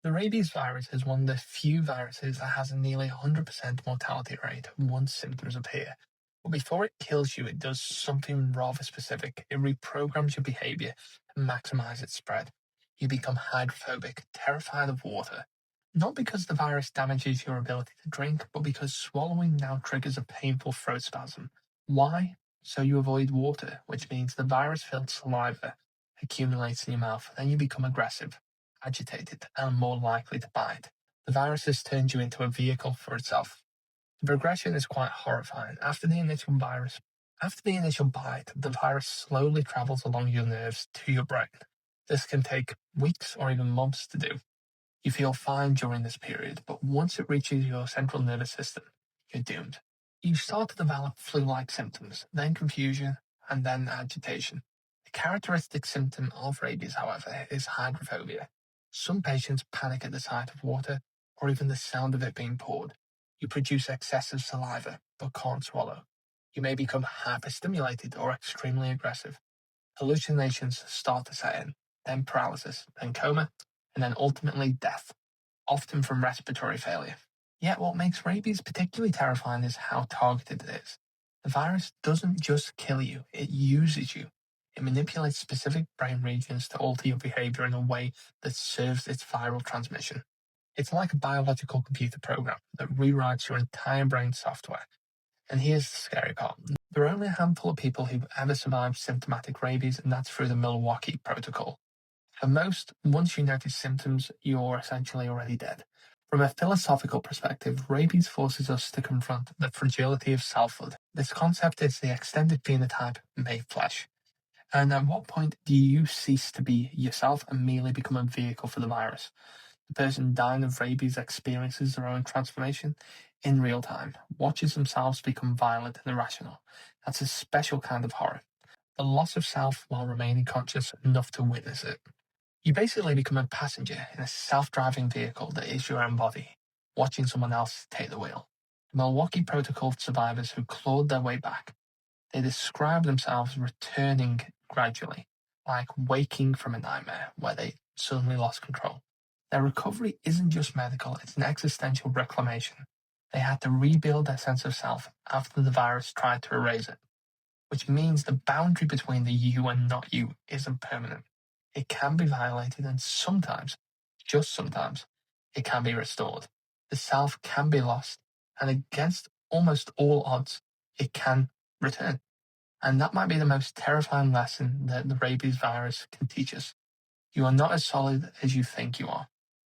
The rabies virus is one of the few viruses that has a nearly 100% mortality rate once symptoms appear. But before it kills you, it does something rather specific. It reprograms your behavior to maximize its spread. You become hydrophobic, terrified of water. Not because the virus damages your ability to drink, but because swallowing now triggers a painful throat spasm. Why? So you avoid water, which means the virus-filled saliva accumulates in your mouth, then you become aggressive, agitated, and more likely to bite. The virus has turned you into a vehicle for itself. The progression is quite horrifying. After the initial bite, the virus slowly travels along your nerves to your brain. This can take weeks or even months to do. You feel fine during this period, but once it reaches your central nervous system, you're doomed. You start to develop flu-like symptoms, then confusion, and then agitation. The characteristic symptom of rabies, however, is hydrophobia. Some patients panic at the sight of water, or even the sound of it being poured. You produce excessive saliva, but can't swallow. You may become hyperstimulated or extremely aggressive. Hallucinations start to set in, then paralysis, then coma, and then ultimately death, often from respiratory failure. Yet what makes rabies particularly terrifying is how targeted it is. The virus doesn't just kill you, it uses you. It manipulates specific brain regions to alter your behavior in a way that serves its viral transmission. It's like a biological computer program that rewrites your entire brain software. And here's the scary part. There are only a handful of people who've ever survived symptomatic rabies, and that's through the Milwaukee Protocol. For most, once you notice symptoms, you're essentially already dead. From a philosophical perspective, rabies forces us to confront the fragility of selfhood. This concept is the extended phenotype made flesh. And at what point do you cease to be yourself and merely become a vehicle for the virus? The person dying of rabies experiences their own transformation in real time, watches themselves become violent and irrational. That's a special kind of horror. The loss of self while remaining conscious enough to witness it. You basically become a passenger in a self-driving vehicle that is your own body, watching someone else take the wheel. The Milwaukee Protocol survivors who clawed their way back, they describe themselves returning gradually, like waking from a nightmare where they suddenly lost control. Their recovery isn't just medical, it's an existential reclamation. They had to rebuild their sense of self after the virus tried to erase it, which means the boundary between the you and not you isn't permanent. It can be violated, and sometimes, just sometimes, it can be restored. The self can be lost, and against almost all odds, it can return. And that might be the most terrifying lesson that the rabies virus can teach us. You are not as solid as you think you are.